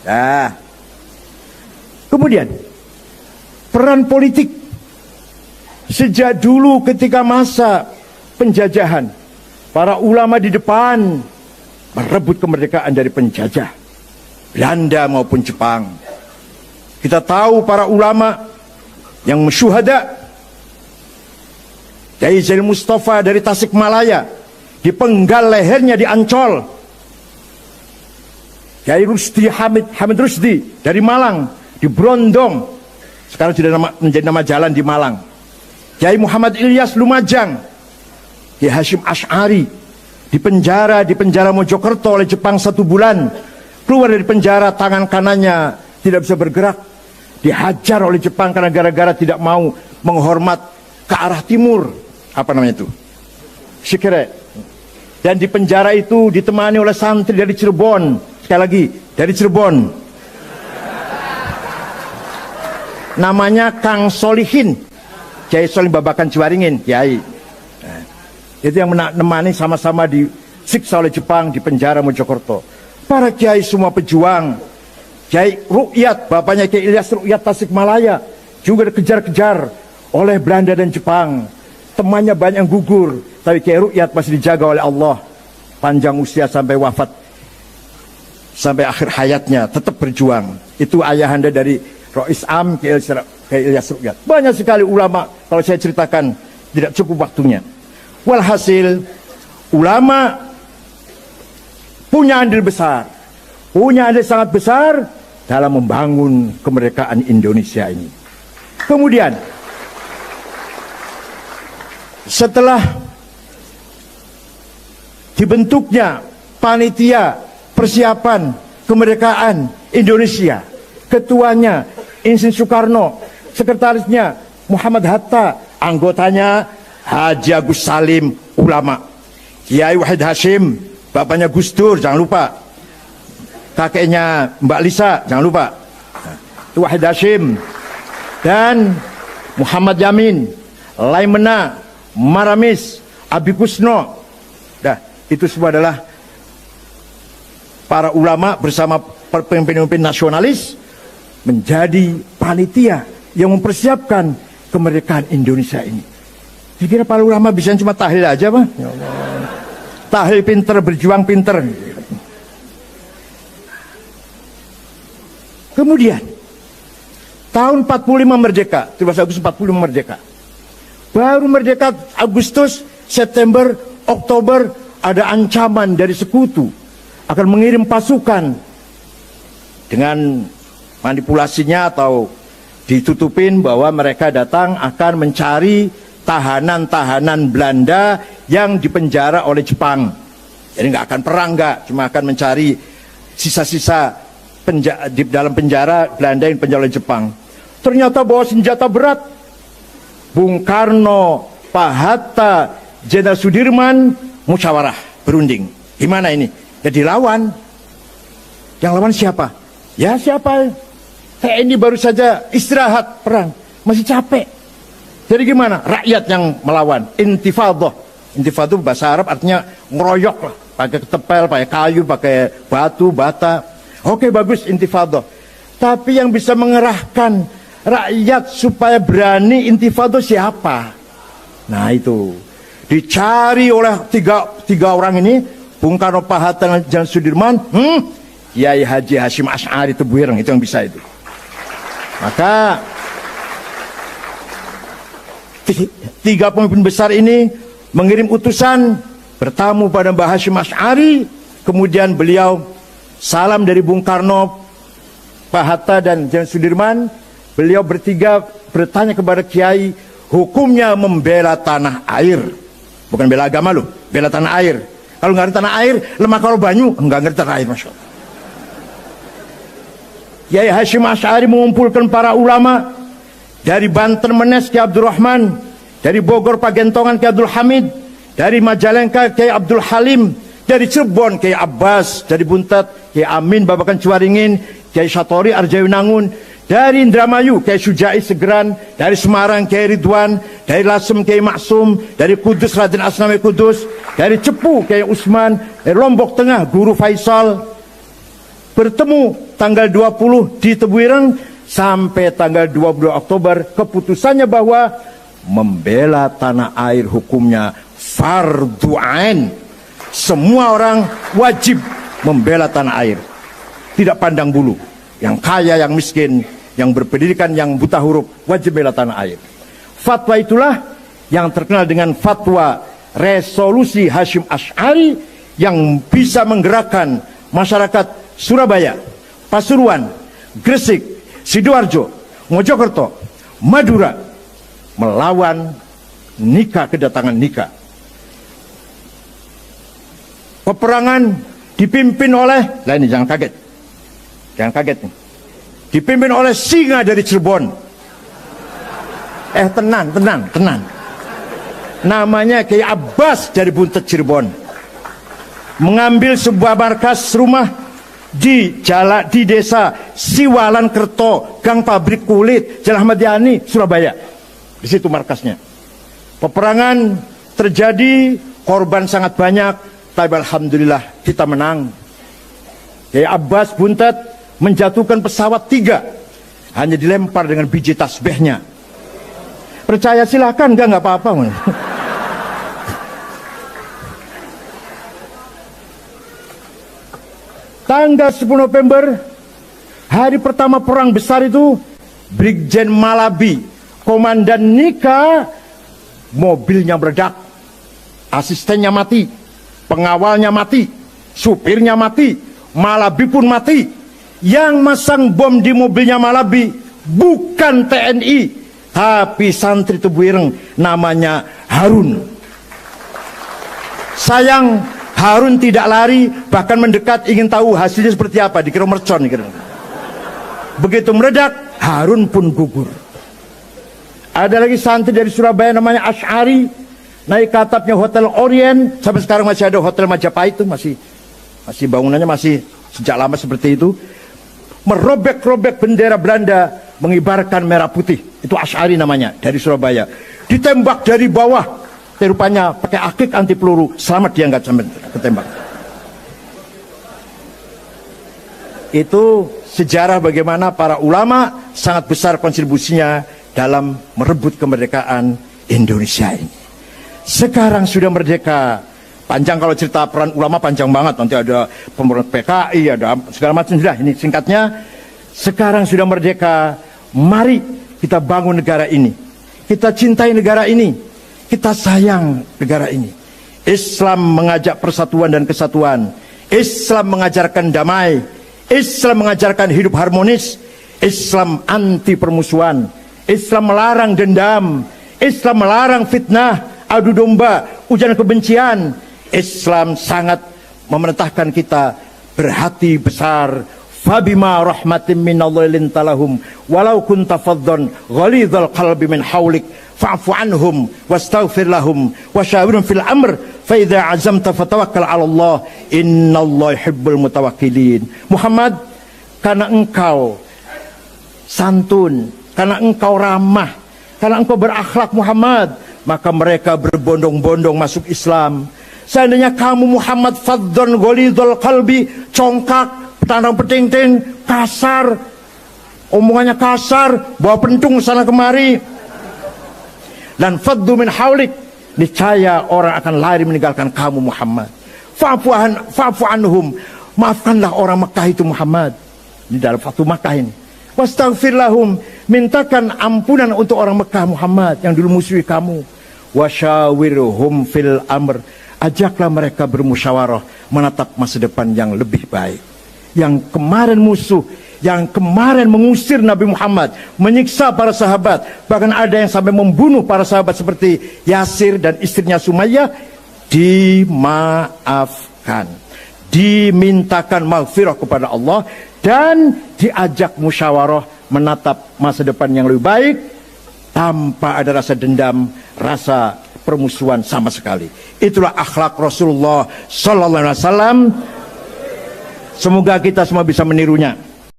Nah, kemudian peran politik sejak dulu ketika masa penjajahan, para ulama di depan merebut kemerdekaan dari penjajah Belanda maupun Jepang. Kita tahu para ulama yang syuhada, Kiai Zainal Mustafa dari Tasikmalaya dipenggal lehernya di Ancol, Kiai Rusdi Hamid Rusdi dari Malang di Brondong, sekarang sudah menjadi nama jalan di Malang, Kiai Muhammad Ilyas Lumajang, Kiai Hashim Asy'ari di penjara Mojokerto oleh Jepang 1 bulan. Keluar dari penjara, tangan kanannya tidak bisa bergerak, dihajar oleh Jepang karena gara-gara tidak mau menghormat ke arah timur, apa namanya itu, Shikere. Dan di penjara itu ditemani oleh santri dari Cirebon, sekali lagi dari Cirebon, namanya Kang Solihin, Kiai Solihin Babakan Ciwaringin, Kiai. Nah, itu yang menemani, sama-sama disiksa oleh Jepang di penjara Mojokerto. Para kiai semua pejuang, Kiai Rukyat, bapaknya Kiai Ilyas Rukyat Tasikmalaya, juga dikejar-kejar oleh Belanda dan Jepang. Temannya banyak yang gugur, tapi Kiai Rukyat masih dijaga oleh Allah, panjang usia sampai wafat, sampai akhir hayatnya tetap berjuang. Itu ayahanda dari Rois Am, Kiai Ilyas Rukyat. Banyak sekali ulama, kalau saya ceritakan tidak cukup waktunya. Walhasil, ulama punya andil besar, punya andil sangat besar dalam membangun kemerdekaan Indonesia ini. Kemudian setelah dibentuknya panitia persiapan kemerdekaan Indonesia, ketuanya Insinyur Soekarno, sekretarisnya Muhammad Hatta, anggotanya Haji Agus Salim, ulama, Kiai Wahid Hashim, bapaknya Gus Dur, jangan lupa, kakeknya Mbak Lisa, jangan lupa, itu Wahid Hashim, dan Muhammad Yamin, Laimena, Maramis, Abi Kusno. Nah, itu semua adalah para ulama bersama pemimpin-pemimpin nasionalis menjadi panitia yang mempersiapkan kemerdekaan Indonesia ini. Kira-kira para ulama bisa cuma tahlil aja, Pak? Ya Allah. Tahlil pinter, berjuang pinter. Kemudian tahun 45 merdeka, 17 Agustus 45 merdeka. Baru merdeka Agustus, September, Oktober ada ancaman dari sekutu akan mengirim pasukan dengan manipulasinya atau ditutupin bahwa mereka datang akan mencari tahanan-tahanan Belanda yang dipenjara oleh Jepang. Jadi nggak akan perang, nggak, cuma akan mencari sisa-sisa di dalam penjara Belanda yang dipenjara oleh Jepang. Ternyata bawa senjata berat. Bung Karno, Pak Hatta, Jenderal Sudirman musyawarah, berunding. Gimana ini? Ya dilawan. Yang lawan siapa? Ya siapa? TNI baru saja istirahat perang, masih capek. Jadi gimana? Rakyat yang melawan. Intifadah. Intifadah bahasa Arab artinya ngeroyok lah. Pakai ketepel, pakai kayu, pakai batu, bata. Oke, bagus intifadah. Tapi yang bisa mengerahkan rakyat supaya berani intifadah siapa? Nah itu. Dicari oleh tiga orang ini. Bung Karno, Pak Hatta, dan Sudirman. Kiai Haji Hashim Asy'ari Tebuireng. Itu yang bisa itu. Maka tiga pemimpin besar ini mengirim utusan bertamu pada Mbah Hashim Asy'ari. Kemudian beliau salam dari Bung Karno, Pak Hatta, dan Jenderal Sudirman. Beliau bertiga bertanya kepada Kiai, hukumnya membela tanah air, bukan bela agama loh, bela tanah air. Kalau nggak ada tanah air, lemah kalau banyu, nggak ngerti tanah air, Masya Allah. Kiai Hashim Asy'ari mengumpulkan para ulama dari Banten Menes Kiai Abdurrahman, dari Bogor Pagentongan Kiai Abdul Hamid, dari Majalengka Kiai Abdul Halim, dari Cirebon Kiai Abbas, dari Buntet Kiai Amin Babakan Ciwaringin, Kiai Satori Arjawinangun, dari Indramayu Kiai Sujai Segeran, dari Semarang Kiai Ridwan, dari Lasem Kiai Maksum, dari Kudus Raden Asnawi Kudus, dari Cepu Kiai Usman, dari Lombok Tengah Guru Faisal. bertemu tanggal 20 di Tebuireng sampai tanggal 22 Oktober. Keputusannya bahwa membela tanah air hukumnya fardhu ain. Semua orang wajib membela tanah air, tidak pandang bulu, yang kaya, yang miskin, yang berpendidikan, yang buta huruf, wajib bela tanah air. Fatwa itulah yang terkenal dengan fatwa resolusi Hasyim Asy'ari, yang bisa menggerakkan masyarakat Surabaya, Pasuruan, Gresik, Sidoarjo, Mojokerto, Madura melawan nikah, kedatangan nikah. Peperangan dipimpin oleh, nah ini jangan kaget, jangan kaget nih, dipimpin oleh singa dari Cirebon. Tenang. Namanya Kiai Abbas dari Buntet Cirebon. Mengambil sebuah markas rumah di desa Siwalan Kerto, Gang Pabrik Kulit, Jalan Ahmad Yani, Surabaya. Di situ markasnya. Peperangan terjadi, korban sangat banyak, tapi alhamdulillah kita menang. Kiai Abbas Buntet menjatuhkan pesawat 3, hanya dilempar dengan biji tasbihnya. Percaya silahkan, enggak apa-apa. Tanggal 10 November, hari pertama perang besar itu, Brigjen Malabi, komandan Nika, mobilnya meledak, asistennya mati, pengawalnya mati, supirnya mati, Malabi pun mati. Yang masang bom di mobilnya Malabi bukan TNI, tapi santri Tebuireng, namanya Harun. Sayang, Harun tidak lari, bahkan mendekat ingin tahu hasilnya seperti apa, dikira mercon. Begitu meledak, Harun pun gugur. Ada lagi santri dari Surabaya namanya Asy'ari, naik ke atapnya Hotel Orient. Sampai sekarang masih ada Hotel Majapahit itu, masih bangunannya masih sejak lama seperti itu. Merobek-robek bendera Belanda, mengibarkan merah putih. Itu Asy'ari namanya, dari Surabaya. Ditembak dari bawah, rupanya pakai akik anti peluru, selamat dia nggak sampai ketembak. Itu sejarah bagaimana para ulama sangat besar kontribusinya dalam merebut kemerdekaan Indonesia ini. Sekarang sudah merdeka. Panjang kalau cerita peran ulama, panjang banget. Nanti ada pemberontak PKI, ada segala macam. Sudah, ini singkatnya. Sekarang sudah merdeka. Mari kita bangun negara ini. Kita cintai negara ini. Kita sayang negara ini. Islam mengajak persatuan dan kesatuan. Islam mengajarkan damai. Islam mengajarkan hidup harmonis. Islam anti permusuhan. Islam melarang dendam. Islam melarang fitnah, adu domba, ujaran kebencian. Islam sangat memerintahkan kita berhati besar. Fabima rahmatin minallahi lintalahum walau kunta faddan ghalidhal qalbi min hawlik fa'fu anhum wastaghfir lahum wasyawirhum fil amr fa idza azamta fatawakkal 'ala Allah innallaha yuhibbul mutawakkilin. Muhammad, karena engkau santun, karena engkau ramah, karena engkau berakhlak Muhammad, maka mereka berbondong-bondong masuk Islam. Seandainya kamu Muhammad faddan ghalidhal qalbi, congkak, tandang peting-ting, kasar, omongannya kasar, bawa pentung sana kemari, dan faddu min haulik, niscaya orang akan lari meninggalkan kamu Muhammad. Fa'fu anhum, maafkanlah orang Mekah itu Muhammad. Di dalam Fatu Makkah ini. Wastaghfir lahum, mintakan ampunan untuk orang Mekah Muhammad yang dulu musuhi kamu. Wasyawirhum fil amr, ajaklah mereka bermusyawarah menatap masa depan yang lebih baik. Yang kemarin musuh, yang kemarin mengusir Nabi Muhammad, menyiksa para sahabat, bahkan ada yang sampai membunuh para sahabat seperti Yasir dan istrinya Sumayyah, dimaafkan, dimintakan maghfirah kepada Allah, dan diajak musyawarah menatap masa depan yang lebih baik tanpa ada rasa dendam, rasa permusuhan sama sekali. Itulah akhlak Rasulullah sallallahu alaihi wasallam. Semoga kita semua bisa menirunya.